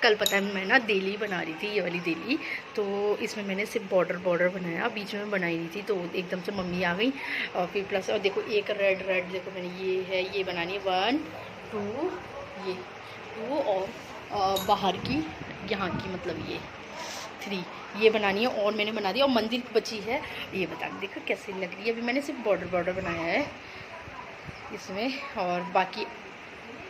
कल पता है मैं ना देली बना रही थी, ये वाली देली। तो इसमें मैंने सिर्फ बॉर्डर बनाया, बीच में बनाई नहीं थी। तो एकदम से मम्मी आ गई और फिर प्लस और देखो एक रेड देखो मैंने ये बनानी है 1 2 ये 2 और बाहर की यहाँ की मतलब ये 3 ये बनानी है और मैंने बना दिया। और मंदिर बची है, ये बता देखो कैसी लग रही है। अभी मैंने सिर्फ बॉर्डर बनाया है इसमें, और बाकी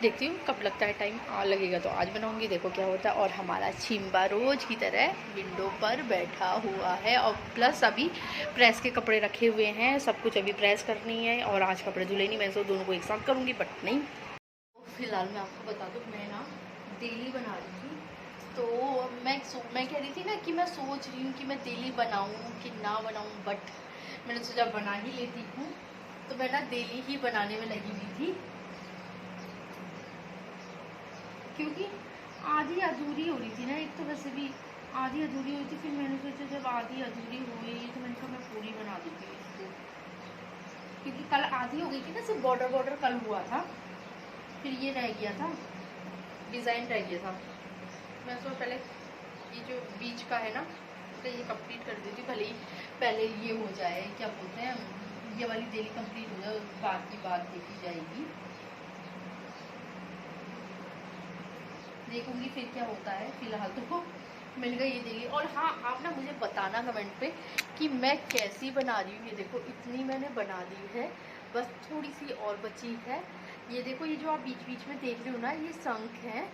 देखती हूँ कब लगता है टाइम। लगेगा तो आज बनाऊंगी, देखो क्या होता है। और हमारा छिम्बा रोज की तरह विंडो पर बैठा हुआ है। और प्लस अभी प्रेस के कपड़े रखे हुए हैं, सब कुछ अभी प्रेस करनी है। और आज कपड़े धुले नहीं, मैं तो दोनों को एक साथ करूँगी, बट नहीं। फिलहाल मैं आपको बता दूँ, मैं ना डेली बना रही थी। तो मैं कह रही थी ना कि मैं सोच रही हूँ कि मैं डेली बनाऊँ कि ना बनाऊँ, बट मैंने सोचा बना ही लेती हूँ। तो मैं ना डेली ही बनाने में लगी हुई थी, क्योंकि आधी अधूरी हो रही थी ना। एक तो वैसे भी आधी अधूरी हुई थी, फिर मैंने सोचा जब आधी अधूरी हुई तो मैंने कहा मैं पूरी बना देती हूँ इसको, क्योंकि कल आधी हो गई थी ना, सिर्फ बॉर्डर कल हुआ था, फिर ये रह गया था, डिज़ाइन रह गया था। मैं सोचा पहले ये जो बीच का है ना तो ये कंप्लीट कर देती, भले ही पहले ये हो जाए, क्या बोलते हैं, ये वाली डेली कंप्लीट हो जाए, बाकी बात देखी जाएगी, देखूंगी फिर क्या होता है। फिलहाल तो मैंने कहा ये देखिए। और हाँ, आप ना मुझे बताना कमेंट पे कि मैं कैसी बना रही हूँ। ये देखो इतनी मैंने बना दी है, बस थोड़ी सी और बची है। ये देखो, ये जो आप बीच बीच में देख रहे हो ना, ये शंख है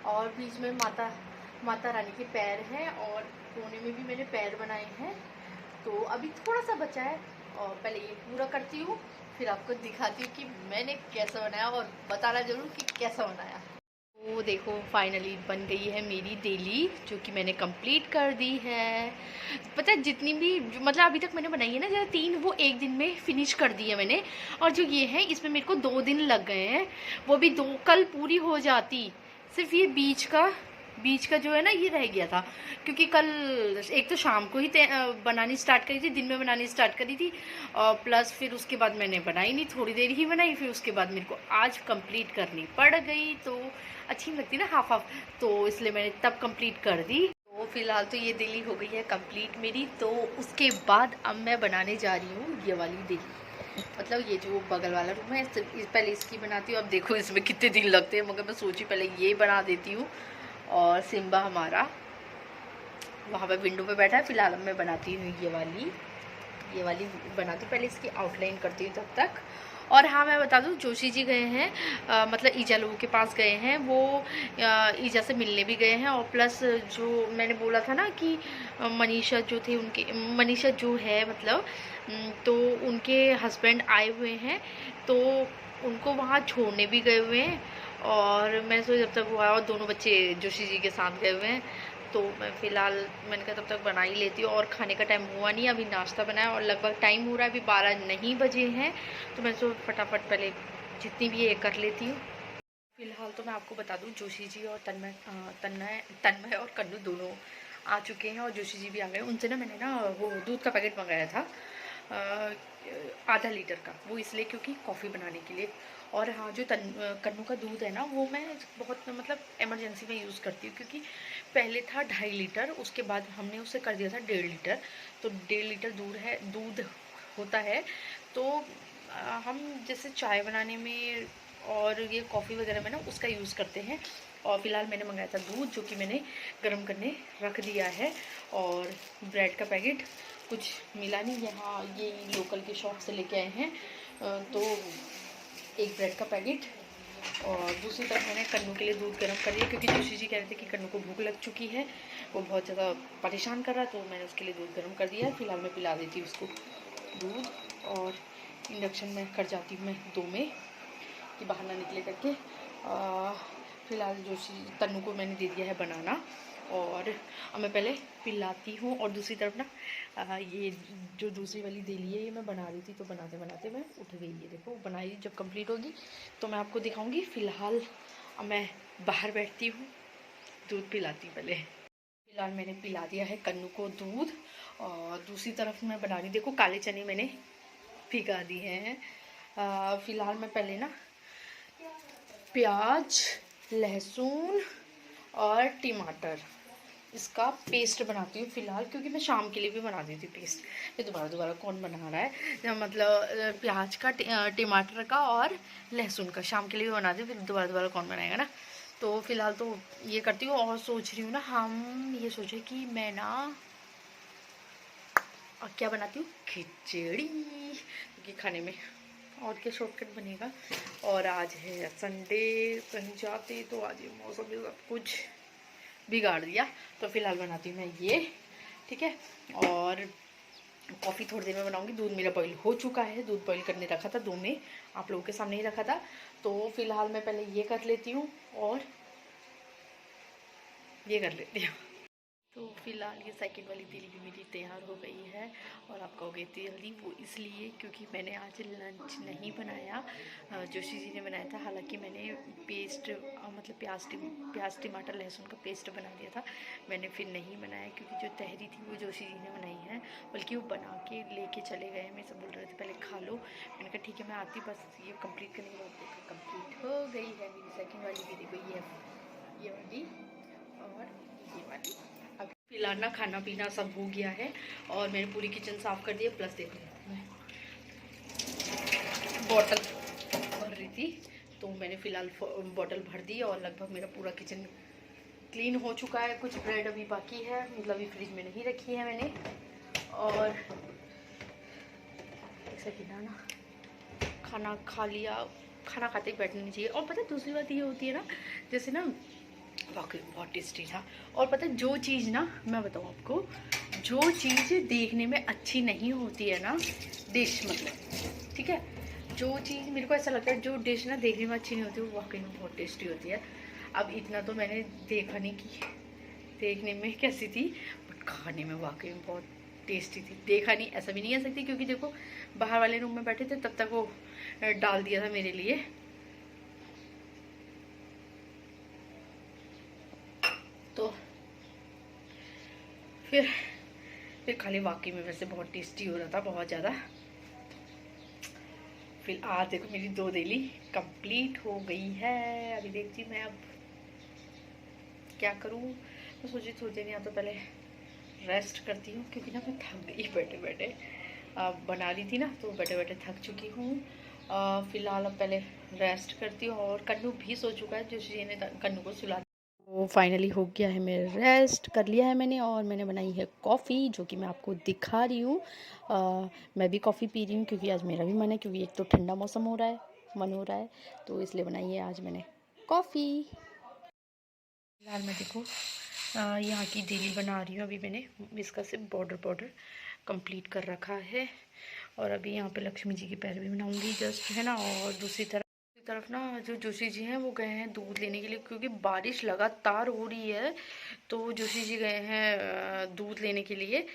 और बीच में माता रानी के पैर हैं, और कोने में भी मैंने पैर बनाए हैं। तो अभी थोड़ा सा बचा है, और पहले ये पूरा करती हूँ, फिर आपको दिखाती हूँ कि मैंने कैसा बनाया, और बताना जरूर कि कैसा बनाया। वो देखो फाइनली बन गई है मेरी डेली, जो कि मैंने कंप्लीट कर दी है। पता है जितनी भी मतलब अभी तक मैंने बनाई है ना, जैसे 3 वो एक दिन में फिनिश कर दी है मैंने। और जो ये है इसमें मेरे को 2 दिन लग गए हैं, वो भी 2 कल पूरी हो जाती। सिर्फ ये बीच का जो है ना ये रह गया था, क्योंकि कल एक तो शाम को ही बनानी स्टार्ट करी थी, दिन में बनानी स्टार्ट करी थी, और प्लस फिर उसके बाद मैंने बनाई नहीं, थोड़ी देर ही बनाई। फिर उसके बाद मेरे को आज कंप्लीट करनी पड़ गई, तो अच्छी नहीं लगती ना हाफ हाफ, तो इसलिए मैंने तब कंप्लीट कर दी। तो फिलहाल तो ये दिल्ली हो गई है कंप्लीट मेरी। तो उसके बाद अब मैं बनाने जा रही हूँ ये वाली दिल्ली, मतलब ये जो बगल वाला रूम है, पहले इसकी बनाती हूँ। अब देखो इसमें कितने दिन लगते हैं, मगर मैं सोची पहले ये बना देती हूँ। और सिम्बा हमारा वहाँ पे विंडो पे बैठा है। फिलहाल अब मैं बनाती हूँ ये वाली बनाती हूँ, पहले इसकी आउटलाइन करती हूँ तब तक। और हाँ, मैं बता दूँ जोशी जी गए हैं, मतलब ईजा लोगों के पास गए हैं, वो ईजा से मिलने भी गए हैं। और प्लस जो मैंने बोला था ना कि मनीषा जो थे, उनके मनीषा जो है मतलब, तो उनके हस्बैंड आए हुए हैं, तो उनको वहाँ छोड़ने भी गए हुए हैं। और मैंने सोचा जब तक वो आया, और दोनों बच्चे जोशी जी के साथ गए हुए हैं, तो मैं फ़िलहाल मैंने कहा तब तक बना ही लेती हूँ। और खाने का टाइम हुआ नहीं, अभी नाश्ता बनाया और लगभग टाइम हो रहा है, अभी 12 नहीं बजे हैं। तो मैं तो फटाफट पहले जितनी भी ये कर लेती हूँ। फ़िलहाल तो मैं आपको बता दूँ, जोशी जी और तन्मय और कन्नू दोनों आ चुके हैं, और जोशी जी भी आ गए। उनसे ना मैंने ना वो दूध का पैकेट मंगाया था, आधा लीटर का, वो इसलिए क्योंकि कॉफ़ी बनाने के लिए। और हाँ, जो कन्नू का दूध है ना, वो मैं बहुत मतलब इमरजेंसी में यूज़ करती हूँ, क्योंकि पहले था 2.5 लीटर, उसके बाद हमने उसे कर दिया था 1.5 लीटर। तो 1.5 लीटर दूध होता है। तो हम जैसे चाय बनाने में और ये कॉफ़ी वगैरह में ना उसका यूज़ करते हैं। और फ़िलहाल मैंने मंगाया था दूध, जो कि मैंने गर्म करने रख दिया है। और ब्रेड का पैकेट कुछ मिला नहीं, यहाँ ये लोकल के शॉप से लेके आए हैं। तो एक ब्रेड का पैकेट, और दूसरी तरफ मैंने कन्नू के लिए दूध गर्म कर दिया, क्योंकि जोशी जी कह रहे थे कि कन्नू को भूख लग चुकी है, वो बहुत ज़्यादा परेशान कर रहा है, तो मैंने उसके लिए दूध गर्म कर दिया। फिलहाल मैं पिला देती हूँ उसको दूध, और इंडक्शन में कर जाती हूँ मैं 2 में, कि बाहर ना निकले करके। फ़िलहाल तन्नू को मैंने दे दिया है बनाना, और अब मैं पहले पिलाती हूँ। और दूसरी तरफ ना ये जो दूसरी वाली देली है, ये मैं बना रही थी, तो बनाते बनाते मैं उठ गई। ये देखो बनाई, जब कंप्लीट होगी तो मैं आपको दिखाऊंगी। फ़िलहाल अब मैं बाहर बैठती हूँ, दूध पिलाती पहले। फ़िलहाल मैंने पिला दिया है कन्नू को दूध, और दूसरी तरफ मैं बना रही, देखो काले चने मैंने भिगा दिए हैं। फ़िलहाल मैं पहले ना प्याज, लहसुन और टमाटर, इसका पेस्ट बनाती हूँ फ़िलहाल, क्योंकि मैं शाम के लिए भी बना दी थी पेस्ट। ये दोबारा दोबारा कौन बना रहा है, मतलब प्याज का, टमाटर का और लहसुन का शाम के लिए भी बना दी, फिर दोबारा दोबारा कौन बनाएगा ना। तो फ़िलहाल तो ये करती हूँ। और सोच रही हूँ ना, हम ये सोचे कि मैं ना और क्या बनाती हूँ, खिचड़ी, क्योंकि खाने में और क्या शॉर्टकट बनेगा। और आज है संडे, कहीं जाते तो आज ये मौसम में सब कुछ बिगाड़ दिया। तो फिलहाल बनाती हूँ मैं ये, ठीक है। और कॉफ़ी थोड़ी देर में बनाऊंगी। दूध मेरा बॉईल हो चुका है, दूध बॉईल करने रखा था, 2 में आप लोगों के सामने ही रखा था। तो फिलहाल मैं पहले ये कर लेती हूँ और ये कर लेती हूँ। तो फ़िलहाल ये सेकंड वाली दिल भी मेरी तैयार हो गई है। और आप कहोगे इतनी जल्दी, वो इसलिए क्योंकि मैंने आज लंच नहीं बनाया, जोशी जी ने बनाया था। हालांकि मैंने पेस्ट, मतलब प्याज टमाटर लहसुन का पेस्ट बना दिया था, मैंने फिर नहीं बनाया, क्योंकि जो तहरी थी वो जोशी जी ने बनाई है, बल्कि वो बना के लेके चले गए। मेरे से बोल रहे थे पहले खा लो, मैंने कहा ठीक है मैं आती, बस ये कंप्लीट करने के बाद देखो कंप्लीट हो गई है मेरी सेकेंड वाली भी। देखो ये वाली और ये वाली। अब फिलहाल ना खाना पीना सब हो गया है और मैंने पूरी किचन साफ़ कर दिया। प्लस देखो मैं बॉटल भर रही थी, तो मैंने फ़िलहाल बॉटल भर दी और लगभग मेरा पूरा किचन क्लीन हो चुका है। कुछ ब्रेड अभी बाकी है, मतलब अभी फ्रिज में नहीं रखी है मैंने। और ऐसा कि ना खाना खा लिया, खाना खाते ही बैठना नहीं चाहिए। और पता है दूसरी बात ये होती है ना, जैसे ना वाकई बहुत टेस्टी था। और पता है जो चीज़ ना, मैं बताऊँ आपको, जो चीज़ देखने में अच्छी नहीं होती है ना, डिश मतलब, ठीक है, जो चीज़ मेरे को ऐसा लगता है जो डिश ना देखने में अच्छी नहीं होती वो वाकई में बहुत टेस्टी होती है। अब इतना तो मैंने देखा नहीं कि देखने में कैसी थी, बट खाने में वाकई में बहुत टेस्टी थी। देखा नहीं ऐसा भी नहीं कह सकती, क्योंकि देखो बाहर वाले रूम में बैठे थे, तब तक वो डाल दिया था मेरे लिए। तो फिर खाली वाकई में वैसे बहुत टेस्टी हो रहा था, बहुत ज़्यादा। फिर आज देखो मेरी 2 डेली कंप्लीट हो गई है। अभी देखती मैं अब क्या करूँ। मैं सोची थोड़ी देर या तो पहले रेस्ट करती हूँ, क्योंकि ना मैं थक गई बैठे बैठे। बना ली थी ना, तो बैठे बैठे थक चुकी हूँ। फ़िलहाल अब पहले रेस्ट करती हूँ। और कन्नू भी सो चुका है, जोशी जी ने कन्नू को सुला। वो फाइनली हो गया है, मेरा रेस्ट कर लिया है मैंने। और मैंने बनाई है कॉफ़ी, जो कि मैं आपको दिखा रही हूँ। मैं भी कॉफ़ी पी रही हूँ, क्योंकि आज मेरा भी मन है, क्योंकि एक तो ठंडा मौसम हो रहा है, मन हो रहा है, तो इसलिए बनाई है आज मैंने कॉफ़ी। फिलहाल मैं देखो यहाँ की डेली बना रही हूँ। अभी मैंने इसका सिर्फ बॉर्डर कंप्लीट कर रखा है। और अभी यहाँ पे लक्ष्मी जी के पैर भी बनाऊँगी जस्ट, है ना। और दूसरी तरफ ना जो जोशी जी हैं वो गए हैं दूध लेने के लिए, क्योंकि बारिश लगातार हो रही है। तो जोशी जी गए हैं दूध लेने के लिए।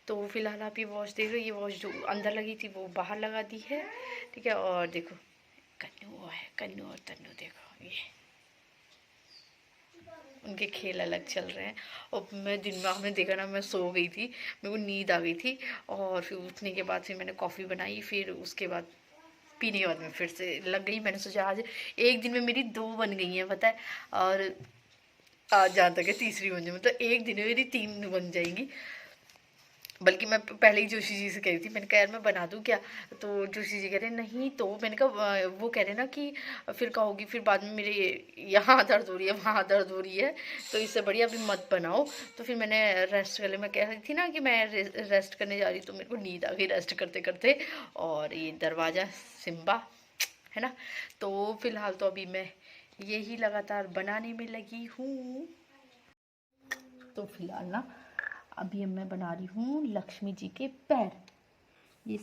तो फिलहाल आप ये वॉच देख रहे हो, ये वॉच जो अंदर लगी थी वो बाहर लगा दी है, ठीक है। और देखो कन्नू और तन्नू, देखो ये उनके खेल अलग चल रहे हैं। और मैं दिन में आपने देखा ना, मैं सो गई थी, मेरे को नींद आ गई थी। और फिर उठने के बाद फिर मैंने कॉफ़ी बनाई, फिर उसके बाद पीने के बाद में फिर से लग गई। मैंने सोचा आज एक दिन में मेरी 2 बन गई हैं, पता है। और आज जहाँ तक है तीसरी बन जाए, मतलब एक दिन में मेरी 3 बन जाएंगी। बल्कि मैं पहले ही जोशी जी से कह रही थी, मैंने कहा यार मैं बना दूँ क्या, तो जोशी जी कह रहे नहीं। तो मैंने कहा वो कह रहे ना कि फिर कहोगी फिर बाद में मेरे यहाँ दर्द हो रही है, वहाँ दर्द हो रही है, तो इससे बढ़िया अभी मत बनाओ। तो फिर मैंने रेस्ट कर लिया। मैं कह रही थी ना कि मैं रेस्ट करने जा रही, तो मेरे को नींद आ गई रेस्ट करते करते। और ये दरवाज़ा सिम्बा है ना। तो फिलहाल तो अभी मैं यही लगातार बनाने में लगी हूँ। तो फिलहाल ना अभी मैं बना रही हूँ लक्ष्मी जी के पैर। ये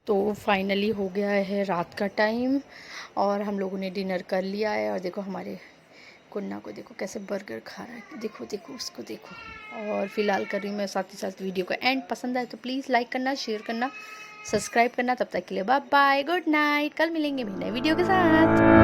तो फाइनली हो गया है रात का टाइम और हम लोगों ने डिनर कर लिया है। और देखो हमारे कुन्ना को देखो कैसे बर्गर खा रहा है, देखो देखो उसको देखो। और फिलहाल कर रही हूँ मैं साथ ही साथ वीडियो का एंड। पसंद आए तो प्लीज़ लाइक करना, शेयर करना, सब्सक्राइब करना। तब तक के लिए बाय बाय, गुड नाइट। कल मिलेंगे भी नए वीडियो के साथ।